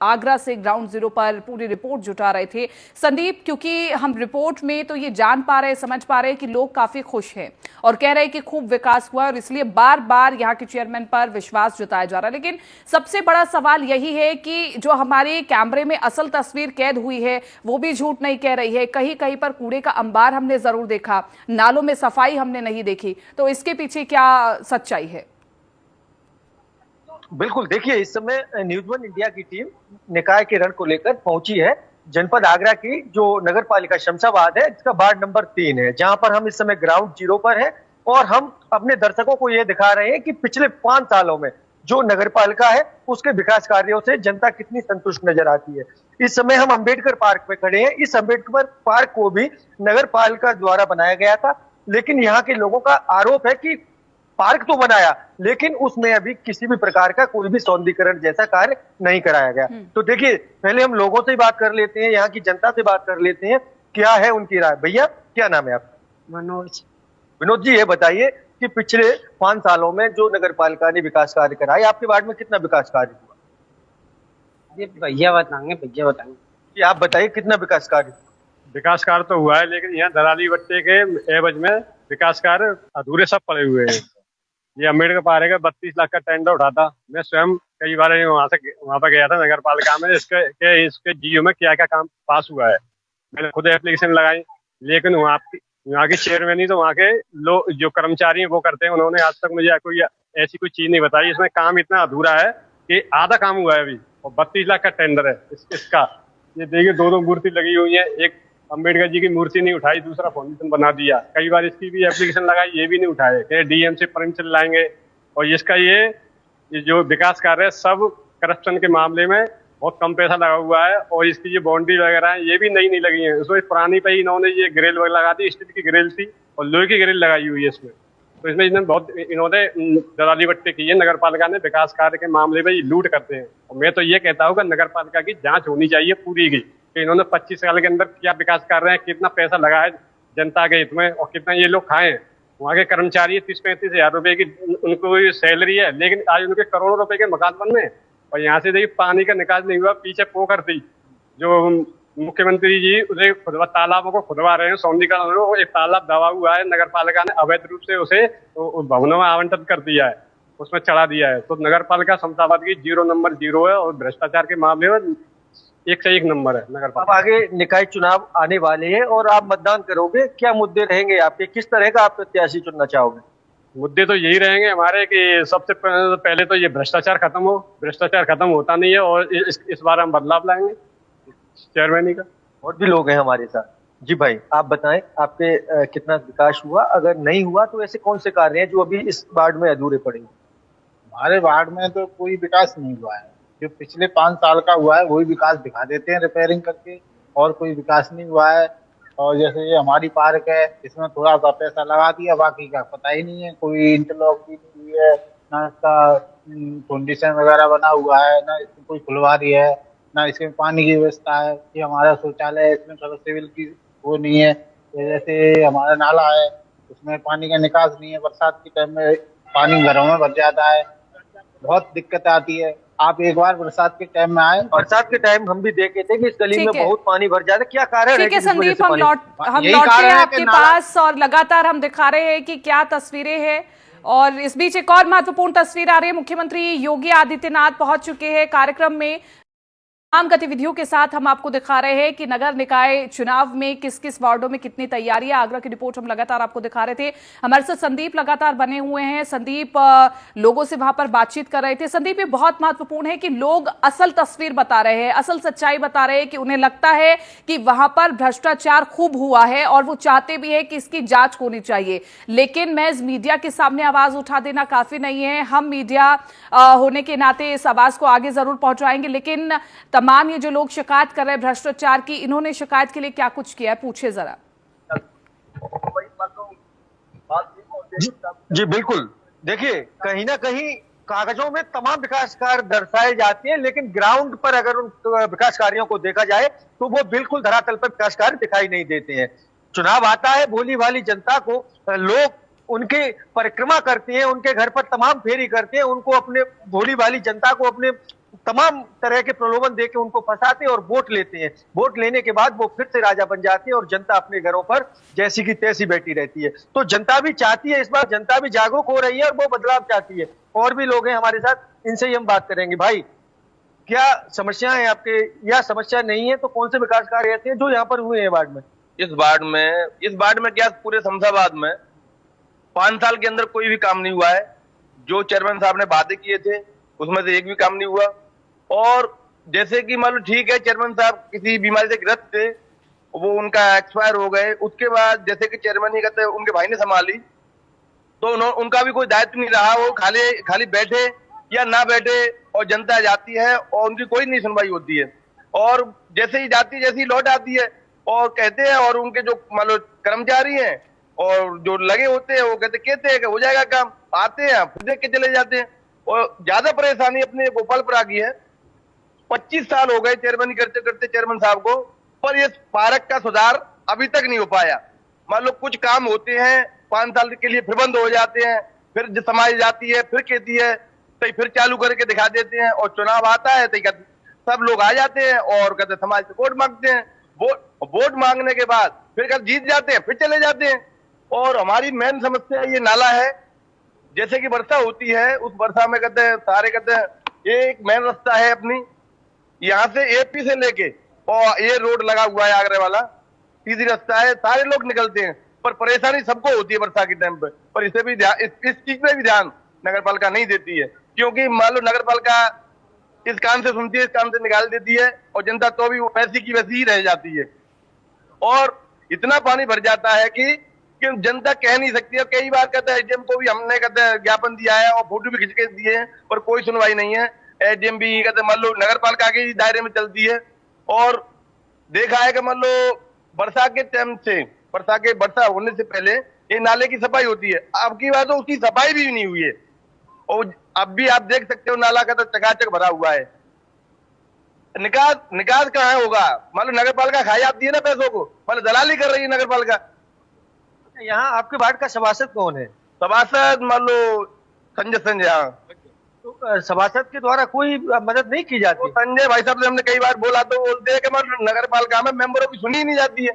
आगरा से ground zero पर पूरी रिपोर्ट जुटा रहे थे संदीप, क्योंकि हम रिपोर्ट में तो ये जान पा रहे, समझ पा रहे कि लोग काफी खुश हैं और कह रहे हैं कि खूब विकास हुआ और इसलिए बार बार यहाँ के चेयरमैन पर विश्वास जताया जा रहा है। लेकिन सबसे बड़ा सवाल यही है कि जो हमारे कैमरे में असल तस्वीर कैद हुई है वो भी झूठ नहीं कह रही है। कहीं कहीं पर कूड़े का अंबार हमने जरूर देखा, नालों में सफाई हमने नहीं देखी, तो इसके पीछे क्या सच्चाई है? बिल्कुल, देखिए इस समय न्यूज वन इंडिया की टीम निकाय के रण को लेकर पहुंची है जनपद आगरा की जो नगर पालिका शमशाबाद है, इसका वार्ड नंबर 3 है, जहां पर हम इस समय ग्राउंड जीरो पर है और हम अपने दर्शकों को ये दिखा रहे हैं कि पिछले 5 सालों में जो नगर पालिका है उसके विकास कार्यों से जनता कितनी संतुष्ट नजर आती है। इस समय हम अंबेडकर पार्क में खड़े हैं। इस अंबेडकर पार्क को भी नगर पालिका द्वारा बनाया गया था, लेकिन यहाँ के लोगों का आरोप है कि पार्क तो बनाया लेकिन उसमें अभी किसी भी प्रकार का कोई भी सौंदर्यीकरण जैसा कार्य नहीं कराया गया। तो देखिए पहले हम लोगों से बात कर लेते हैं, यहाँ की जनता से बात कर लेते हैं, क्या है उनकी राय। भैया क्या नाम है आपका? मनोज। विनोद जी, ये बताइए कि पिछले 5 सालों में जो नगर पालिका ने विकास कार्य कराए, आपके वार्ड में कितना विकास कार्य हुआ? ये भैया बताएंगे। कि आप बताइए कितना विकास कार्य? विकास कार्य तो हुआ है, लेकिन यहाँ दलाली बट्टे के एवज में विकास कार्य अधूरे सब पड़े हुए हैं। ये अम्बेडकर पार्क है, 32 लाख का टेंडर उठा था। मैं स्वयं कई बार वहां पर गया था नगर पालिका में, इसके जीओ में क्या क्या काम पास हुआ है। मैंने खुद एप्लीकेशन लगाई, लेकिन वहाँ की चेयरमैन ही तो वहाँ के लोग जो कर्मचारी हैं वो करते हैं। उन्होंने आज तक मुझे कोई ऐसी कोई चीज नहीं बताई। इसमें काम इतना अधूरा है कि आधा काम हुआ है अभी, और 32 लाख का टेंडर है इसका। ये देखिए 2 मूर्ति लगी हुई है, एक अम्बेडकर जी की मूर्ति नहीं उठाई, दूसरा फाउंडेशन बना दिया। कई बार इसकी भी एप्लीकेशन लगाई, ये भी नहीं उठाए, कहे डीएम से परमिशन लाएंगे। और इसका ये जो विकास कार्य है सब करप्शन के मामले में बहुत कम पैसा लगा हुआ है। और इसकी जो बाउंड्री वगैरह है ये भी नई नहीं लगी है, उसमें पुरानी पे ही इन्होंने ये ग्रिल वगैरह लगा दी, स्टील की ग्रिल थी और लोहे की ग्रिल लगाई हुई है इसमें। तो इसमें इन्होंने दलाली बट्टे की है। नगर पालिका ने विकास कार्य के मामले में ये लूट करते हैं। और मैं तो ये कहता हूँ कि नगर पालिका की जांच होनी चाहिए पूरी की, कि इन्होंने 25 साल के अंदर क्या विकास कर रहे हैं, कितना पैसा लगा है जनता के हित में और कितना ये लोग खाए हैं। वहाँ के कर्मचारी 30-35 हजार रुपए की उनको सैलरी है, लेकिन आज उनके करोड़ों रुपए के मकान बन रहे हैं। और यहाँ से देखिए पानी का निकास नहीं हुआ, पीछे पोखर थी जो मुख्यमंत्री जी उसे तालाबों को खुदवा रहे हैं, सौंदर्यीकरण। एक तालाब दबा हुआ है, नगर पालिका ने अवैध रूप से उसे भवनों में आवंटित कर दिया है, उसमें चढ़ा दिया है। तो नगर पालिका शमशाबाद की 0 नंबर 0 है और भ्रष्टाचार के मामले में 1 से 1 नंबर है नगर पालिका। अब आगे निकाय चुनाव आने वाले हैं और आप मतदान करोगे, क्या मुद्दे रहेंगे आपके, किस तरह का आप प्रत्याशी चुनना चाहोगे? मुद्दे तो यही रहेंगे हमारे कि सबसे पहले तो ये भ्रष्टाचार खत्म हो। भ्रष्टाचार खत्म होता नहीं है और इस बार हम बदलाव लाएंगे चेयरमैन का। और भी लोग हैं हमारे साथ। जी भाई, आप बताएं आपके कितना विकास हुआ, अगर नहीं हुआ तो ऐसे कौन से कार्य हैं जो अभी इस वार्ड में अधूरे पड़े? हमारे वार्ड में तो कोई विकास नहीं हुआ है। जो पिछले 5 साल का हुआ है वही विकास दिखा देते हैं रिपेयरिंग करके, और कोई विकास नहीं हुआ है। और जैसे ये हमारी पार्क है, इसमें थोड़ा सा पैसा लगा दिया, बाकी का पता ही नहीं है। कोई इंटरलॉक भी नहीं हुई है, ना इसका फाउंडेशन वगैरह बना हुआ है, ना इसमें कोई फुलवारी है, ना इसमें पानी की व्यवस्था है। ये हमारा शौचालय है, इसमें सिविल की वो नहीं है। जैसे हमारा नाला है उसमें पानी का निकास नहीं है, बरसात के टाइम में पानी घरों में भर जाता है, बहुत दिक्कत आती है। आप एक बार बरसात के टाइम में आए। बरसात के टाइम हम भी देखे थे कि इस गली में बहुत पानी भर जाता है, क्या कारण है? ठीक है संदीप, हम लौटते हैं आपके पास और लगातार हम दिखा रहे हैं कि क्या तस्वीरें हैं। और इस बीच एक और महत्वपूर्ण तस्वीर आ रही है, मुख्यमंत्री योगी आदित्यनाथ पहुंच चुके हैं कार्यक्रम में। तमाम गतिविधियों के साथ हम आपको दिखा रहे हैं कि नगर निकाय चुनाव में किस किस वार्डों में कितनी तैयारी है। आगरा की रिपोर्ट हम लगातार आपको दिखा रहे थे। हमारे साथ संदीप लगातार बने हुए हैं। संदीप लोगों से वहां पर बातचीत कर रहे थे। संदीप, ये बहुत महत्वपूर्ण है कि लोग असल तस्वीर बता रहे हैं, असल सच्चाई बता रहे हैं कि उन्हें लगता है कि वहां पर भ्रष्टाचार खूब हुआ है और वो चाहते भी है कि इसकी जांच होनी चाहिए। लेकिन महज मीडिया के सामने आवाज उठा देना काफी नहीं है। हम मीडिया होने के नाते इस आवाज को आगे जरूर पहुंचाएंगे, लेकिन तमाम ये जो लोग शिकायत कर रहे हैं भ्रष्टाचार की, इन्होंने शिकायत के लिए क्या कुछ किया है, पूछे जरा। जी बिल्कुल, देखिए कहीं ना कहीं कागजों में तमाम विकास कार्य दर्शाए जाते हैं, लेकिन ग्राउंड पर अगर उन विकास कार्यों को देखा जाए तो वो बिल्कुल धरातल पर विकास कार्य दिखाई नहीं देते हैं। चुनाव आता है, भोली भाली जनता को लोग उनके परिक्रमा करते हैं, उनके घर पर तमाम फेरी करते हैं, उनको अपने भोली भाली जनता को अपने तमाम तरह के प्रलोभन दे के उनको फंसाते हैं और वोट लेते हैं। वोट लेने के बाद वो फिर से राजा बन जाते हैं और जनता अपने घरों पर जैसी की तैसी बैठी रहती है। तो जनता भी चाहती है, इस बार जनता भी जागरूक हो रही है और वो बदलाव चाहती है। और भी लोग हैं हमारे साथ, इनसे ही हम बात करेंगे। भाई, क्या समस्याएं हैं आपके, या समस्या नहीं है तो कौन से विकास कार्य ऐसे हैं जो यहाँ पर हुए हैं वार्ड में? इस वार्ड में क्या पूरे शमशाबाद में 5 साल के अंदर कोई भी काम नहीं हुआ है। जो चेयरमैन साहब ने वादे किए थे उसमें से एक भी काम नहीं हुआ। और जैसे कि मान लो ठीक है, चेयरमैन साहब किसी बीमारी से ग्रस्त थे, वो उनका एक्सपायर हो गए, उसके बाद जैसे कि चेयरमैन ही कहते उनके भाई ने संभाली, तो उनका भी कोई दायित्व नहीं रहा। वो खाली बैठे या ना बैठे और जनता जाती है और उनकी कोई नहीं सुनवाई होती है। और जैसे ही जाती जैसे ही लौट आती है और कहते हैं, और उनके जो मान लो कर्मचारी हैं और जो लगे होते हैं वो कहते हैं कि हो जाएगा काम, आते हैं फिर देख के चले जाते हैं। और ज्यादा परेशानी अपने गोपालपुरा की है। 25 साल हो गए चेयरमैन करते करते चेयरमैन साहब को, पर ये पार्क का सुधार अभी तक नहीं हो पाया। मान लो कुछ काम होते हैं 5 साल के लिए फिर बंद हो जाते हैं, फिर समाज जाती है, फिर कहती है तो फिर चालू करके दिखा देते हैं, और चुनाव आता है तो सब लोग आ जाते हैं और कहते समाज से वोट मांगते हैं। वोट मांगने के बाद फिर जीत जाते हैं, फिर चले जाते हैं। और हमारी मेन समस्या ये नाला है। जैसे कि वर्षा होती है, उस वर्षा में कहते हैं सारे कहते हैं, ये एक मेन रास्ता है अपनी, यहाँ से एपी से लेके और ये रोड लगा हुआ है आगरे वाला, सीधी रास्ता है, सारे लोग निकलते हैं। पर परेशानी सबको होती है वर्षा के टाइम पे। पर इसे भी ध्यान, इस चीज में भी ध्यान नगर पालिका नहीं देती है, क्योंकि मान लो नगर पालिका इस कान से सुनती है, इस कान से निकाल देती है, और जनता तो भी वैसी की वैसी ही रह जाती है। और इतना पानी भर जाता है कि जनता कह नहीं सकती है। कई बार कहते हैं एडीएम को भी हमने कहते हैं ज्ञापन दिया है और फोटो भी खींच के दिए हैं, पर कोई सुनवाई नहीं है। एडीएम भी कहते मान लो नगर पालिका के दायरे में चलती है। और देखा है कि मान लो वर्षा के टाइम से, वर्षा होने से पहले ये नाले की सफाई होती है, अब की बात तो उसकी सफाई भी नहीं हुई है। और अब भी आप देख सकते हो नाला का तो चकाचक भरा हुआ है। निकास कहाँ होगा? मान लो नगर पालिका खाई जाती है ना पैसों को, मतलब दलाली कर रही है नगर पालिका। यहाँ आपके वार्ड का सभासद कौन है? सभासद मान लो संजय। हाँ, तो सभासद के द्वारा कोई मदद नहीं की जाती? तो संजय भाई साहब से हमने कई बार बोला तो बोलते हैं कि नगर पालिका में मेंबरों की सुनी ही नहीं जाती है।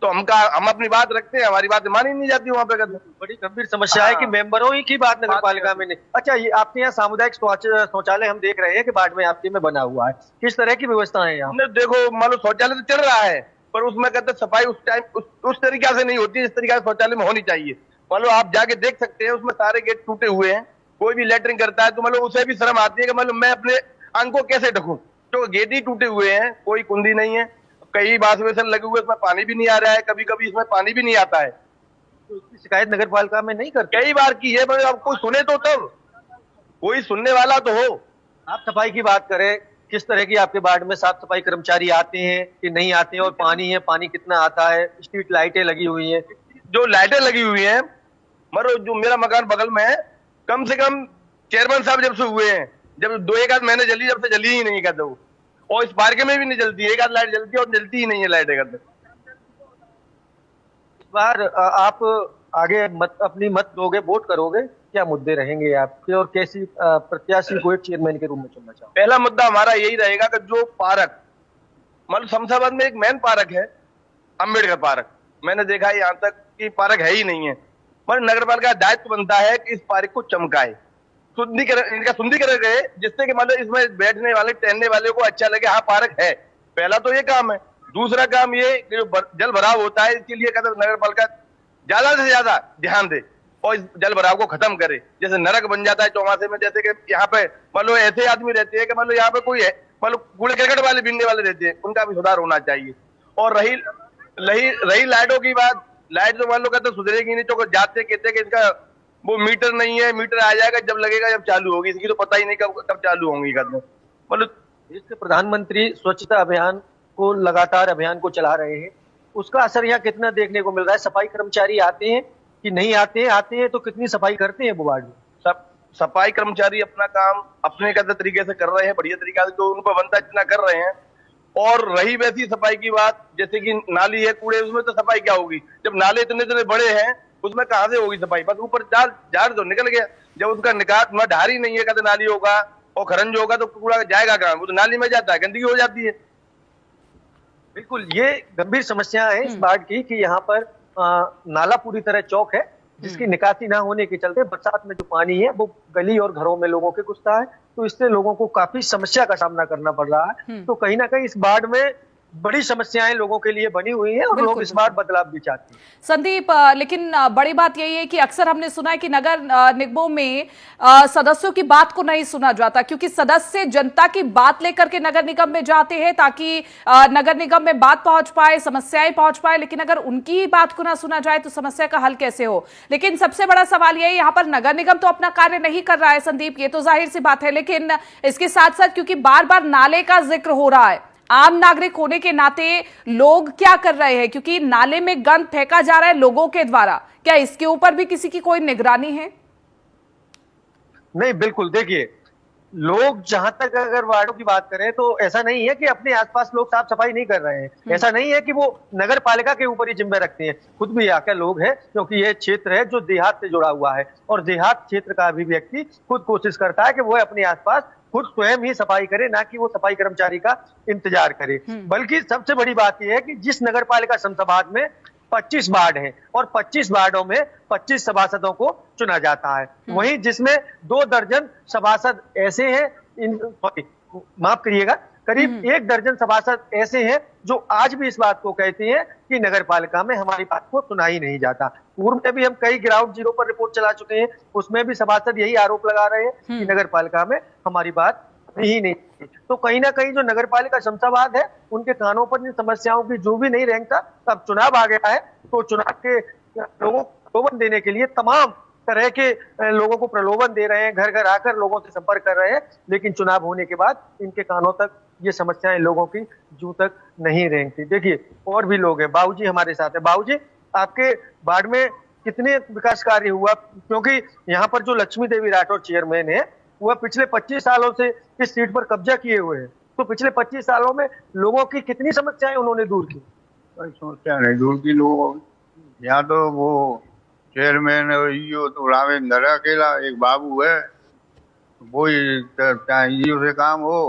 तो हम अपनी बात रखते हैं, हमारी बात मानी नहीं जाती वहाँ पे। बड़ी गंभीर समस्या है कि मेंबरों ही की बात नगर पालिका में नहीं। अच्छा, ये आपके यहाँ सामुदायिक शौचालय हम देख रहे हैं कि वार्ड में आपके में बना हुआ है, किस तरह की व्यवस्था है यहाँ? देखो मान लो शौचालय तो चल रहा है, पर उसमें कहते सफाई उस टाइम उस तरीका से नहीं होती जिस तरीका से शौचालय में होनी चाहिए। मान लो आप जाके देख सकते हैं, उसमें सारे गेट टूटे हुए हैं। कोई भी लेटरिंग करता है तो मतलब उसे भी शर्म आती है कि मतलब मैं अपने अंग को कैसे ढकूं, तो गेट ही टूटे हुए हैं, कोई कुंडी नहीं है, कई बास बेसन लगे हुए, इसमें पानी भी नहीं आ रहा है, कभी कभी इसमें पानी भी नहीं आता है। तो इसकी शिकायत नगर पालिका में नहीं करते? कई बार की है, पर अब कोई सुने तो तब, कोई सुनने वाला तो हो। आप सफाई की बात करें, किस तरह की आपके वार्ड में साफ सफाई कर्मचारी आते हैं कि नहीं आते हैं? और पानी है, पानी कितना आता है? स्ट्रीट लाइटें लगी हुई हैं? जो लाइटें लगी हुई हैं, मरो जो मेरा मकान बगल में है, कम से कम चेयरमैन साहब जब से हुए हैं, जब 2-1 महीने जली, जब से जली ही नहीं कहते वो। और इस पार्क में भी नहीं जलती, 1 आध लाइट जलती है और जलती ही नहीं है लाइटें कहते। इस बार आप आगे अपनी मत दोगे, वोट करोगे, क्या मुद्दे रहेंगे आपके और कैसी प्रत्याशी को चेयरमैन के रूप में चुनना चाहो? पहला मुद्दा हमारा यही रहेगा कि जो पार्क, मतलब शमशाबाद में एक मेन पार्क है अम्बेडकर पार्क, मैंने देखा है यहाँ तक कि पार्क है ही नहीं है। मतलब नगर पालिका का दायित्व बनता है कि इस पार्क को चमकाए, इनका शुद्धिकरण करे, जिससे कि मतलब इसमें बैठने वाले टहलने वाले को अच्छा लगे, हाँ पार्क है। पहला तो ये काम है। दूसरा काम ये कि जो जल भराव होता है, इसके लिए नगर पालिका ज्यादा से ज्यादा ध्यान दे और इस जल भराव को खत्म करे। जैसे नरक बन जाता है चौमासे में, जैसे कि यहाँ पे मान लो ऐसे आदमी रहते हैं कि मान लो यहाँ पे कोई है, मान लो कूड़े करकट वाले बिनने वाले रहते हैं, उनका भी सुधार होना चाहिए। और रही लाइटों की बात, लाइट तो मान लो कहते सुधरेगी नहीं, तो जाते कहते कि इसका वो मीटर नहीं है, मीटर आ जाएगा जब लगेगा, जब चालू होगी, इसकी तो पता ही नहीं कब चालू होंगी। मतलब देश के प्रधानमंत्री स्वच्छता अभियान को लगातार अभियान को चला रहे हैं, उसका असर यहाँ कितना देखने को मिल रहा है? सफाई कर्मचारी आते हैं कि नहीं आते हैं? आते हैं तो कितनी सफाई करते हैं वो वार्ड में? सब सफाई कर्मचारी अपना काम अपने कहते तरीके से कर रहे हैं, बढ़िया तरीका से, जो उनको बनता है इतना कर रहे हैं। और रही वैसी सफाई की बात, जैसे कि नाली है, कूड़े, उसमें तो सफाई क्या होगी जब नाले इतने बड़े हैं, उसमें कहाँ से होगी सफाई? बस ऊपर जार जो निकल गया, जब उसका निकास ढारी नहीं है कहते नालियों का, और खरन जो होगा तो कूड़ा जाएगा कहाँ? वो तो नाली में जाता है, गंदगी हो जाती है। बिल्कुल, ये गंभीर समस्या है इस बाढ़ की कि यहाँ पर नाला पूरी तरह चौक है, जिसकी निकासी ना होने के चलते बरसात में जो पानी है वो गली और घरों में लोगों के घुसता है, तो इससे लोगों को काफी समस्या का सामना करना पड़ रहा है। तो कहीं ना कहीं इस बाढ़ में बड़ी समस्याएं लोगों के लिए बनी हुई हैं और लोग इस बार बदलाव भी चाहते हैं। संदीप, लेकिन बड़ी बात यही है कि अक्सर हमने सुना है कि नगर निगमों में सदस्यों की बात को नहीं सुना जाता, क्योंकि सदस्य जनता की बात लेकर के नगर निगम में जाते हैं ताकि नगर निगम में बात पहुंच पाए, समस्याएं पहुंच पाए, लेकिन अगर उनकी ही बात को ना सुना जाए तो समस्या का हल कैसे हो। लेकिन सबसे बड़ा सवाल यह है, यहाँ पर नगर निगम तो अपना कार्य नहीं कर रहा है संदीप, ये तो जाहिर सी बात है, लेकिन इसके साथ साथ क्योंकि बार बार नाले का जिक्र हो रहा है, आम नागरिक होने के नाते लोग क्या कर रहे हैं, क्योंकि नाले में गंद फेंका जा रहा है लोगों के द्वारा, क्या इसके ऊपर भी किसी की कोई निगरानी है? नहीं, बिल्कुल, देखिए, लोग जहां तक अगर वार्डों की बात करें तो ऐसा नहीं है कि अपने आसपास लोग साफ सफाई नहीं कर रहे हैं। ऐसा नहीं है कि वो नगर पालिका के ऊपर ही जिम्मे रखते हैं, खुद भी आकर लोग हैं, क्योंकि ये क्षेत्र है जो देहात से जुड़ा हुआ है और देहात क्षेत्र का भी व्यक्ति खुद कोशिश करता है कि वो अपने आसपास खुद स्वयं ही सफाई करे, ना कि वो सफाई कर्मचारी का इंतजार करे। बल्कि सबसे बड़ी बात यह है कि जिस नगर पालिका शमशाबाद में 25 वार्ड हैं और 25 वार्डों में 25 सभासदों को चुना जाता है, वहीं जिसमें 2 दर्जन सभासद ऐसे हैं, माफ करिएगा, करीब 1 दर्जन सभासद ऐसे हैं जो आज भी इस बात को कहते हैं कि नगर पालिका में हमारी बात को सुना ही नहीं जाता। पूर्व में भी हम कई ग्राउंड जीरो पर रिपोर्ट चला चुके हैं, उसमें भी सभासद यही आरोप लगा रहे हैं कि नगर पालिका में हमारी बात ही नहीं। तो कहीं ना कहीं जो नगर पालिका शमशाबाद है, उनके कानों पर इन समस्याओं की जो भी नहीं रेंगता। तब चुनाव आ गया है तो चुनाव के लोगों को प्रलोभन देने के लिए तमाम तरह के लोगों को प्रलोभन दे रहे हैं, घर घर आकर लोगों से संपर्क कर रहे हैं, लेकिन चुनाव होने के बाद इनके कानों तक ये समस्याएं लोगों की जूं तक नहीं रेंगती। देखिए, और भी लोग हैं, बाबूजी हमारे साथ है। बाबूजी, आपके वार्ड में कितने विकास कार्य हुआ? क्योंकि यहाँ पर जो लक्ष्मी देवी राठौर चेयरमैन है, वह पिछले 25 सालों से इस सीट पर कब्जा किए हुए हैं, तो पिछले 25 सालों में लोगों की कितनी समस्याएं उन्होंने दूर की? कोई समस्या नहीं दूर की लोगों की। यहाँ तो वो चेयरमैन ईओ तो रामेंद्र है अकेला, एक बाबू है, वो ही चाहे ईओ से काम हो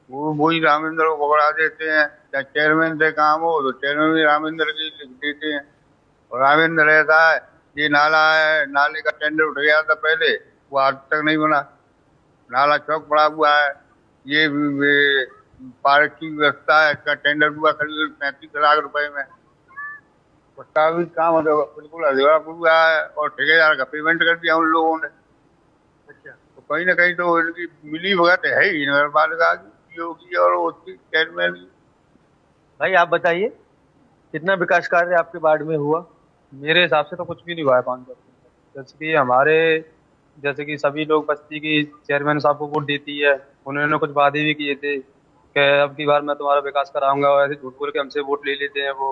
वही रामेंद्र को पकड़ा देते हैं, चाहे चेयरमैन से काम हो तो चेयरमैन भी रामेंद्र की लिख देते हैं। और रामेंद्र ऐसा है, ये नाला है, नाले का टेंडर उठ गया था पहले, वो आज तक नहीं बना, नाला चौक पड़ा हुआ है। ये पार्क की व्यवस्था है, इसका टेंडर हुआ करीब 35 लाख रुपए में, उसका भी काम बिल्कुल अधूरा हुआ है और ठेकेदार का पेमेंट कर दिया उन लोगों ने। अच्छा, तो कहीं ना कहीं तो इनकी मिली भगत है ही नगर पालिका की और उसकी चेयरमैन की। भाई, आप बताइए, कितना विकास कार्य आपके वार्ड में हुआ? मेरे हिसाब से तो कुछ भी नहीं हुआ है 5 वर्ष। जैसे कि सभी लोग बस्ती की चेयरमैन साहब को वोट देती है, उन्होंने कुछ वादे भी किए थे कि अब की बार मैं तुम्हारा विकास कराऊंगा, और ऐसे झूठ बोल के हमसे वोट ले लेते हैं वो।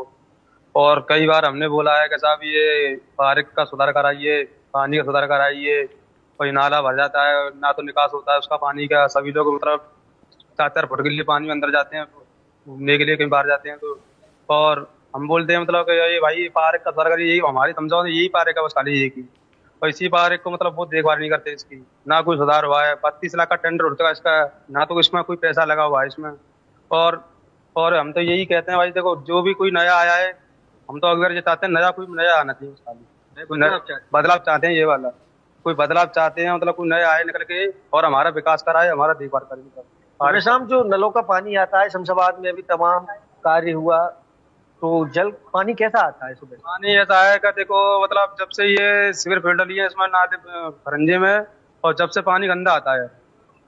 और कई बार हमने बोला है कि साहब ये पार्क का सुधार कराइए, पानी का सुधार कराइए, और नाला भर जाता है, ना तो निकास होता है उसका पानी का। सभी लोग मतलब 4-4 फुट के लिए पानी में अंदर जाते हैं, घूमने के लिए कहीं बाहर जाते हैं तो, और हम बोलते हैं मतलब ये भाई पार्क का सुधार करिए, यही हमारी समझाओ, यही पार्क है बस खाली ये की, और इसी पार्क को मतलब वो देखभाल नहीं करते इसकी, ना कोई सुधार हुआ है। 32 लाख का टेंडर उठता है इसका, ना तो इसमें कोई पैसा लगा हुआ है इसमें। और हम तो यही कहते हैं भाई देखो, जो भी कोई नया आया है, हम तो अगर ये चाहते हैं नया आना चाहिए, कोई बदलाव चाहते हैं, ये वाला कोई बदलाव चाहते हैं, मतलब कोई नया आए निकल के और हमारा विकास कराए, हमारा देखभाल करे। शाम जो नलों का पानी आता है शमशाबाद में, अभी तमाम कार्य हुआ, तो जल पानी कैसा आता है सुबह? पानी ऐसा है कि देखो मतलब जब से ये सिविर फील्ड ली है इसमें नाले फरंजे में, और जब से पानी गंदा आता है,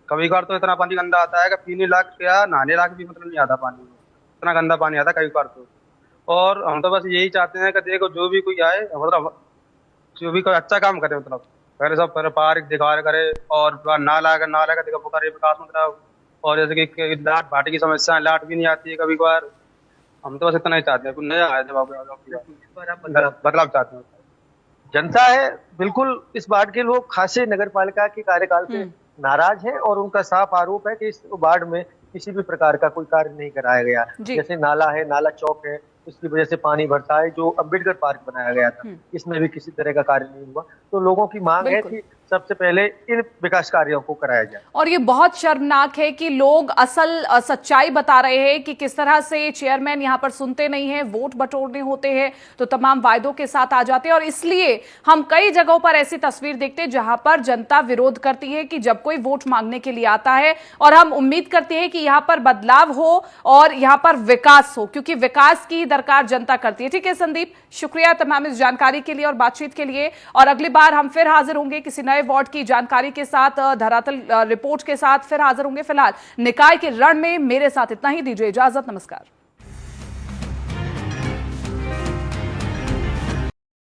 कभी बार तो इतना पानी गंदा आता है कि पीने लायक क्या नहाने लायक भी मतलब नहीं आता पानी, इतना गंदा पानी आता है कभी बार तो। और हम तो बस यही चाहते हैं कि देखो जो भी कोई आए, मतलब जो भी कोई अच्छा काम करे, मतलब पहले सब करे, पार्क दिखा करे, और नाला का देखो करे विकास, मतलब। और जैसे कि लाट भाटी की समस्या, लाट भी नहीं आती है कभी कभार, हम तो बस इतना ही चाहते हैं, कुछ नया आया बदलाव चाहते हैं। जनता है बिल्कुल, इस वार्ड के लोग खासे नगर पालिका के कार्यकाल से नाराज हैं और उनका साफ आरोप है कि इस वार्ड में किसी भी प्रकार का कोई कार्य नहीं कराया गया। जैसे नाला है, नाला चौक है, उसकी वजह से पानी भरता है, जो अम्बेडकर पार्क बनाया गया था, इसमें भी किसी तरह का कार्य नहीं हुआ। तो लोगों की मांग है कि सबसे पहले इन विकास कार्यों को कराया जाए। और ये बहुत शर्मनाक है कि लोग असल सच्चाई बता रहे हैं कि किस तरह से चेयरमैन यहां पर सुनते नहीं है, वोट बटोरने होते हैं तो तमाम वायदों के साथ आ जाते हैं। और इसलिए हम कई जगहों पर ऐसी तस्वीर देखते हैं जहां पर जनता विरोध करती है कि जब कोई वोट मांगने के लिए आता है, और हम उम्मीद करते हैं कि यहां पर बदलाव हो और यहां पर विकास हो, क्योंकि विकास की दरकार जनता करती है। ठीक है संदीप, शुक्रिया तमाम इस जानकारी के लिए और बातचीत के लिए। और अगली बार हम फिर हाजिर होंगे किसी नए वार्ड की जानकारी के साथ, धरातल रिपोर्ट के साथ फिर हाजिर होंगे। फिलहाल निकाय के रण में मेरे साथ इतना ही, दीजिए इजाजत, नमस्कार।